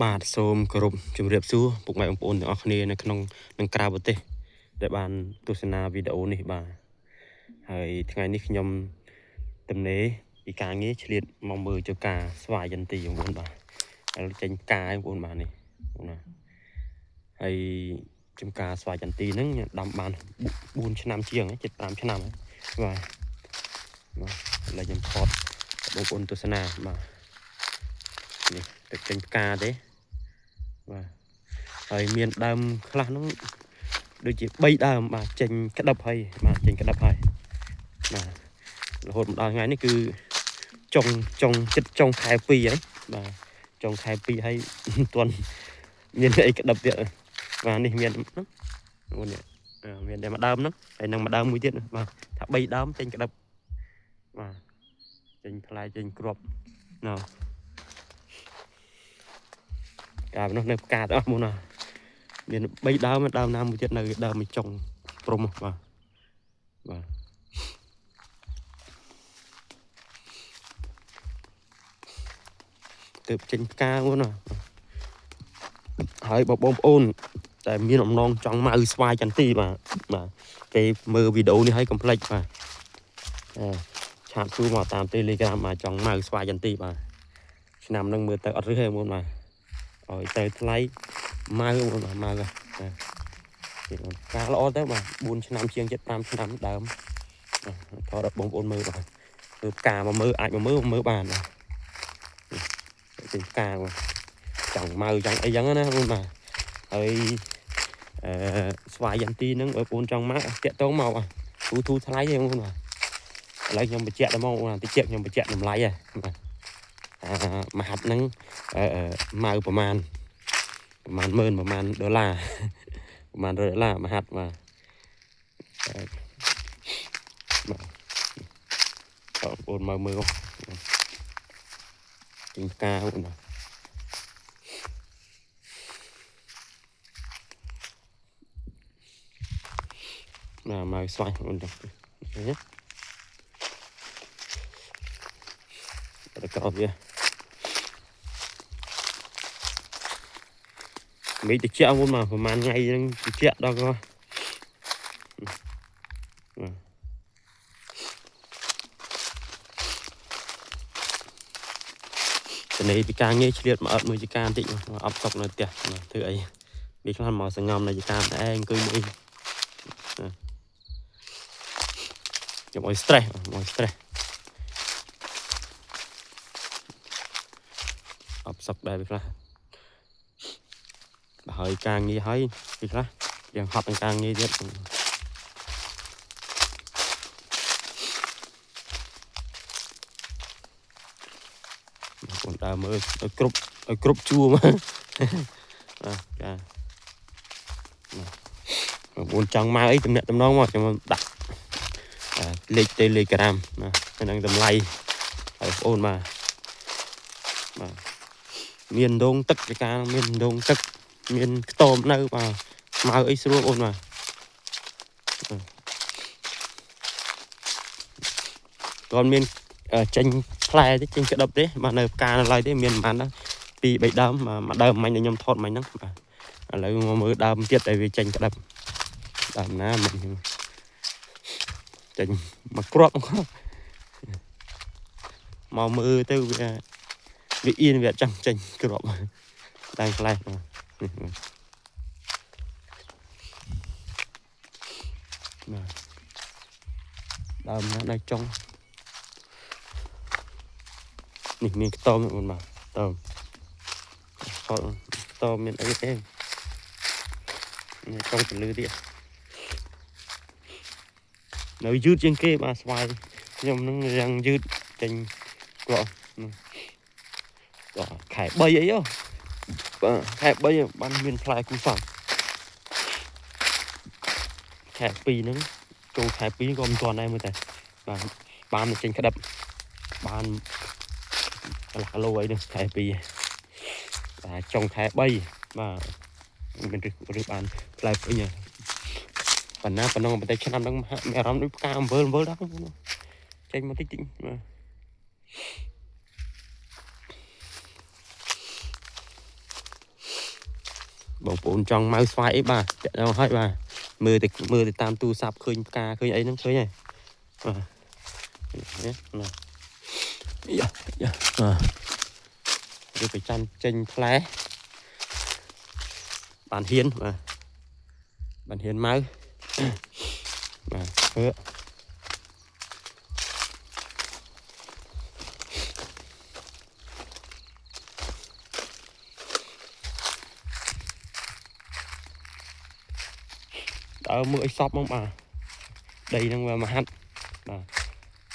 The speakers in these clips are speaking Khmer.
បាទសូមគោរពជំរាបសួរពុកម៉ែបងប្អូនទាំងអស់គ្នានៅក្នុងនិងក្រៅប្រទេសដែលបានទស្សនាវីដេអូនេះបាទហើយថ្ងៃនេះខ្ញុំទំនេរពីការងារឆ្លៀតមកមើលចុះការស្វាយន្ទីបងប្អូនបាទហើយចេញផ្កាបងប្អូនបាទនេះបងណាហើយចំការស្វាយន្ទីហ្នឹងដាំបាន4ឆ្នាំជាងជិត5ឆ្នាំបាទឥឡូវខ្ញុំថតបងប្អូនទស្សនាបាទនេះទៅចេញផ្កាទេបាទហើយមានដើមខ្លះហ្នឹងដូចជា3ដើមបាទចេញក្តឹបហើយបាទចេញក្តឹបហើយបាទរហូតមកដល់ថ្ងៃនេះគឺចុងចិត្តចុងខែ2ហើយបាទចុងខែ2ហើយមិនទាន់មានអីក្តឹបទៀតបាទនេះមានហ្នឹងអូនេះមានតែមួយដើមហ្នឹងហើយនឹងមួយដើមមួយទៀតបាទថា3ដើមចេញក្តឹបបាទចេញផ្លែចេញគ្រាប់ណ៎កាលនោះនៅផ្កាទាំងអស់មុនណាមាន3ដើមដើមណាមួយទៀតនៅដើមមួយចុងព្រំបាទទើបចេញផ្កាមុនណាហើយបងប្អូនតែមានអំណងចង់មកស្វាយចន្ទីបាទគេមើលវីដេអូនេះឲ្យកុំភ្លេចបាទឆាតសួរមកតាម Telegram មកចង់មកស្វាយចន្ទីបាទឆ្នាំហ្នឹងមើលទៅអត់រឹសទេមុនបាទឲ្យទៅថ្លៃមកមុនបាទមកការល្អទៅបាទ4ឆ្នាំជាង7-5ឆ្នាំដើមថតដល់បងប្អូនមើលបាទគឺផ្កាមកមើលអាចមកមើលបានបាទទីផ្កាបាទចង់មកចង់អីចឹងណាបងបាទហើយស្វាយយន្ទីហ្នឹងបងប្អូនចង់មកតាក់តងមកធូថ្លៃទេបងប្អូនបាទឥឡូវខ្ញុំបញ្ជាក់ដល់មកតិចខ្ញុំបញ្ជាក់តម្លៃហ៎បាទមហាត់ហ្នឹងមកប្រមាណ10000ប្រមាណដុល្លារប្រមាណ$100មហាត់បាទបងប្អូនមកមើលទិញផ្កាបងប្អូនមកស្វាយបងប្អូនណាតែក្រោយវាមីតិចអមុនមកប្រហែលថ្ងៃហ្នឹងតិចដល់ក៏ទៅនេះពីការងារឆ្លៀតមកអត់មួយចការបន្តិចអត់សុកនៅផ្ទះធ្វើអីវាខ្លះមកសងំនៅចការតែឯងអង្គុយមើលខ្ញុំឲ្យ stress អត់សុកដែរវាខ្លះបើហើយការងារហើយវាខ្លះយ៉ាងហត់នឹងការងារទៀតបងដើរមើលឲ្យគ្រប់ជួរមកចាបងចង់មកអីតំណែងមកខ្ញុំដាក់លេខ Telegram ហ្នឹងតម្លៃឲ្យបងប្អូនបាទមានដងទឹកចការមានដងទឹកមានខ្ទមនៅបាទមកអីស្រួលបងប្អូនបាទcònមានចេញផ្លែទេចេញក្តឹបទេបាទនៅផ្កានៅឡើយទេមានប្រហែល2-3ដើមមួយដើមមិញខ្ញុំថតមិញហ្នឹងបាទឥឡូវមកមើលដើមទៀតតែវាចេញក្តឹបដើមណាមិញចេញមកគ្រាប់មកមើលទៅវាអៀនវាចាំចេញគ្រាប់ដើមផ្លែបាទដើមណានៅចុងនេះមានខ្ទមបងបាទខ្ទមមានអីទេចុងពលឺទៀតនៅយឺតជាងគេបាទស្វាយខ្ញុំនឹងយ៉ាងយឺតចេញក្រក់ខែ3អីហ៎បាទខែ3បានមានផ្លែគូសងខែ2ហ្នឹងចូលខែ2ក៏មិនទាន់ដែរមើលតែបាទបានចេញក្តឹបបាន1គីឡូអីនេះខែ2បាទចុងខែ3បាទមានឬបានផ្លែពេញប៉ុណ្ណាប៉ុណ្ណឹងបន្តិចឆ្នាំហ្នឹងមានអារម្មណ៍ដូចផ្កាអំបិលដែរចេញមកតិច បងប្អូនចង់មកស្វាយអីបាទចាក់ដល់ហើយបាទមើលទៅតាមទូរស័ព្ទឃើញផ្កាឃើញអីហ្នឹងឃើញហើយបាទនេះណាយ៉ាយកទៅចាំចេញផ្លែបានហ៊ានបាទបានហ៊ានមកបាទធ្វើដើរមើលឲ្យសពមកបាទដីហ្នឹងវាមហាត់បាទ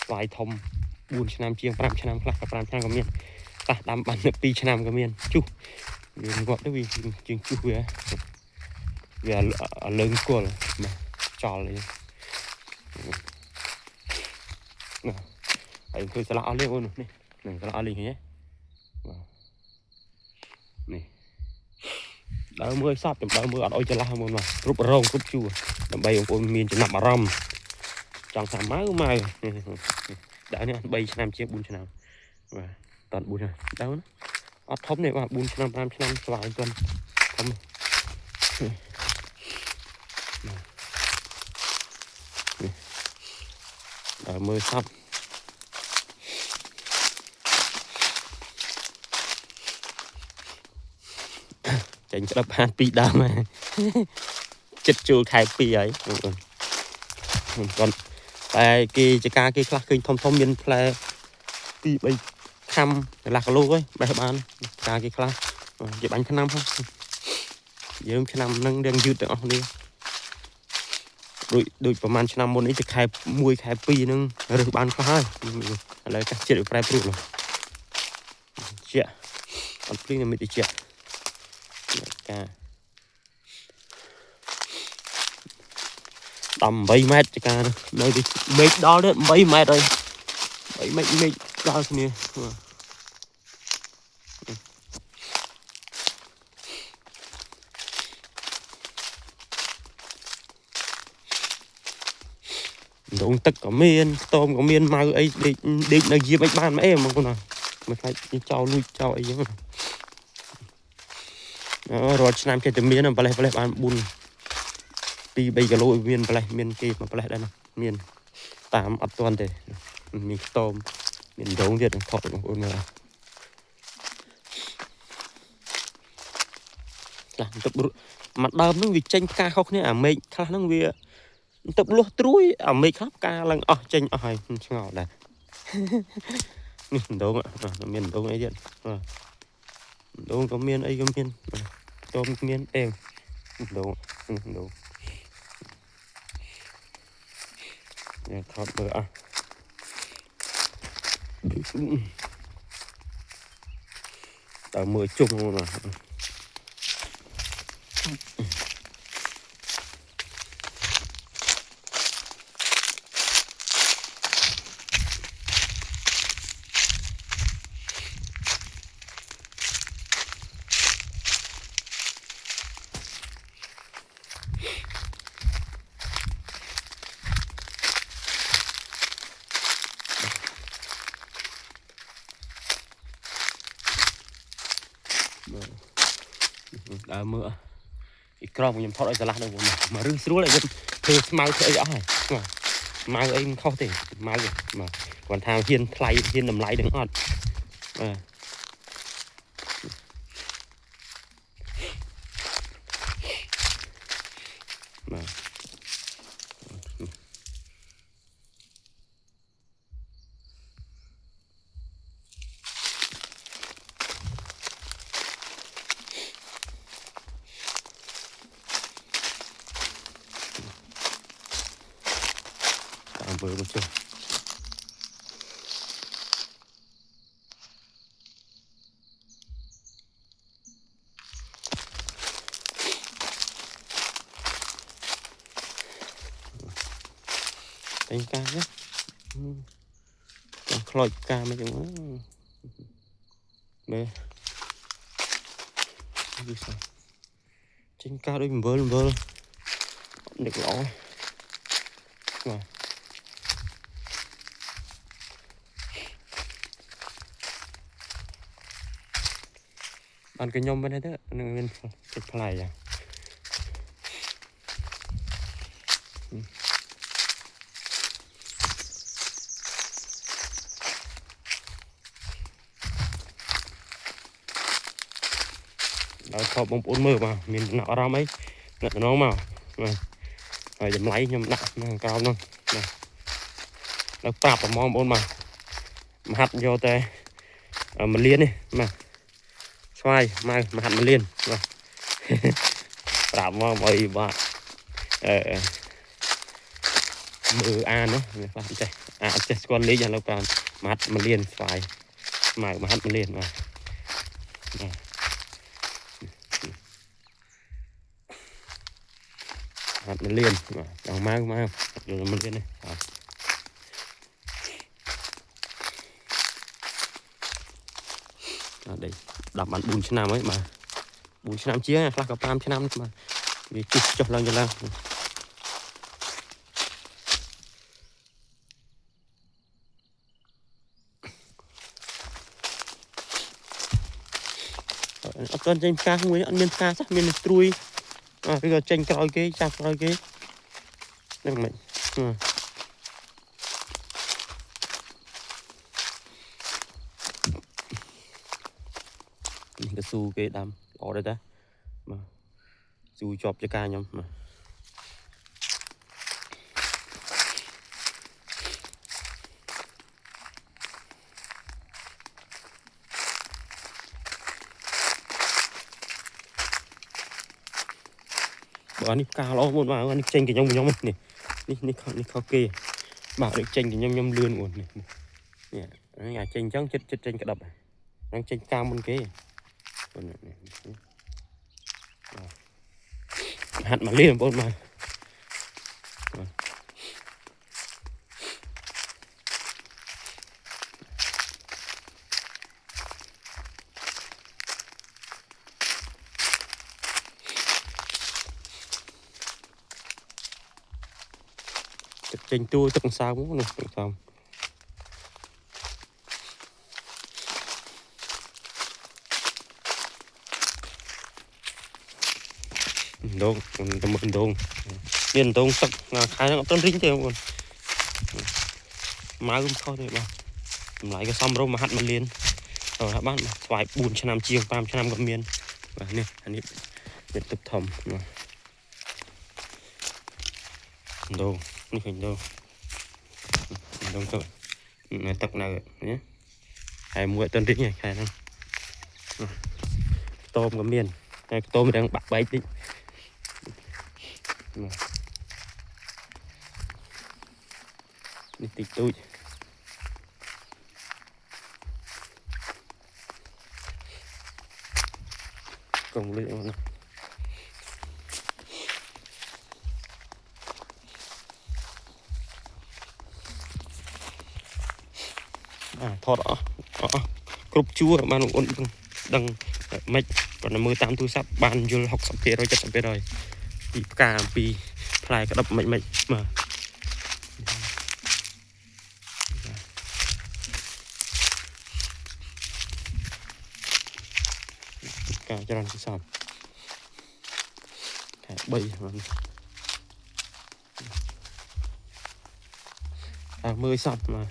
ស្វាយធំ4ឆ្នាំជាង5ឆ្នាំខ្លះក៏5ឆ្នាំក៏មានខ្លះដាំបាន2ឆ្នាំក៏មានជុះវាងាប់ទៅវាជាងជុះវាលើងគល់បាទចោលនេះណាហើយឃើញស្លាក់អស់លៀងអូននេះនឹងស្លាក់អស់លៀងឃើញទេបាទនេះដើរមើលឲ្យសពចាំដើរមើលអត់អុយច្រឡះមុនបាទគ្រប់រងគ្រប់ជួរដើម្បីបងប្អូនមានចំណាប់អារម្មណ៍ចង់ថាម៉ៅដើរនេះ3ឆ្នាំជាង4ឆ្នាំបាទត4ឆ្នាំដើរអត់ធំទេបាទ4ឆ្នាំ5ឆ្នាំស្វាយទាន់ធំដើរមើលសពចេញក្តឹបបាន2ដើមហើយចិត្តជួលខែ2ហើយបងប្អូនគាត់តែគេចការគេខ្លះឃើញធំមានផ្លែ2 3ខាំកន្លះគីឡូហើយបេះបានការគេខ្លះគេបាញ់ឆ្នាំផងយើងឆ្នាំហ្នឹងរៀងយឺតទាំងអស់គ្នាដូចប្រហែលឆ្នាំមុននេះទៅខែ1ខែ2ហ្នឹងរើសបានខ្លះហើយឥឡូវកាសចិត្តប្រែប្រួលជាអត់ភ្លៀងតែមិនតិចការ18ម៉ែត្រចការនៅទីមេឃដល់ទៅ8ម៉ែត្រហើយ3មេឃដល់គ្នាដងទឹកក៏មានខ្ទមក៏មានម៉ៅអីដេកនៅយាបអីបានអីបងប្អូនមិនខ្លាចចោលលួចចោលអីចឹងរាល់ឆ្នាំចេះតែមានផ្លេសបាន4 2 3គីឡូមានផ្លេសមានគេមកផ្លេសដែរណាមានតាមអត់ទាន់ទេមានខ្ទមមានដងទៀតថតបងប្អូនមើលចាទឹកមួយដើមហ្នឹងវាចេញផ្កាខុសគ្នាអាមេឃខ្លះហ្នឹងវាទឹកលុះត្រួយអាមេឃខ្លះផ្កាឡើងអស់ចេញអស់ហើយឆ្ងល់ដែរនេះដងមានដងអីទៀតដងក៏មានអីក៏មានតមមានអេងដងនេះថតមើលតើមើលជុំមកដើរមើលពីក្រមខ្ញុំថតឲ្យឆ្លាស់នៅមករឹងស្រួលឲ្យខ្ញុំធ្វើស្មៅធ្វើអីអស់ហើយម៉ៅអីមិនខុសទេម៉ៅគាត់ថាហ៊ានថ្លៃហ៊ានតម្លៃទាំងអត់មើលមកចុះតែការណាចង់ខ្លោចការមកចឹងមើលចេញការដូចអំបិលនឹកល្អបាទ bạn cái nhom bên đây đó nên cái play à đó thọ bông bốn mưa mà mình nọ ra mấy nó mà rồi dầm lấy nhom đặt cao luôn nó tạp vào mom bốn mà hạt vô tê mình liên đi mà xoay mai mà hạt mình liên tạp vào bầy bạn mưa an đó bạn chạy chạy con lý cho nó bạn mà hạt mình liên xoay mà hạt mình liên mà hạt mình liên mà đang mang rồi mình liên này đây đập bạn 4 năm ấy mà 4 năm chia là có 5 năm mà vì chụp cho lần ở trên trên ca không ăn miên ca chắc miên trui bây giờ tranh coi cái chặt coi cái đang mày cái su cái đam ở đây ta mà su chọc cho ca nhóm mà anh đi ca lo một mà anh tranh cái nhóm này đi khao kê bảo được tranh cái nhóm lươn nguồn này nhà tranh trắng chết tranh cái đập đang tranh cao bên kia hạt mà liền bốn mà tranh tua tận sao cũng được không đông tầm một đông liền đông sắc khai nó tân rinh theo còn má cũng thôi đấy mà lại cái xong rồi mà hạt mình liền rồi các bạn vài 4 năm chiêng 5 năm cầm miên và nè anh ấy biệt tập thầm đâu nó hình đâu đông rồi này tập nào nhé hai muội tân rinh này khai năng tôm cầm miên cái tôm đang bạc bay tí đi tịch tôi công lượng thọt cướp chua ban ổn đằng mạch còn là 18 thu sắp ban vô học sắp rồi chắc sắp rồi thì cả vì phải cái đập mạnh mà cả cho rằng cái sòng cái bầy mà mười sòng mà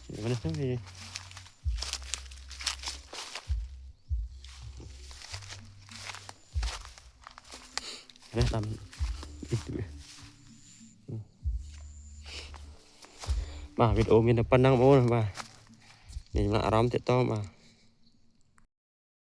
nó thế gì đấy làm mà video mình là pan năng mô mà nhìn là ram thì to mà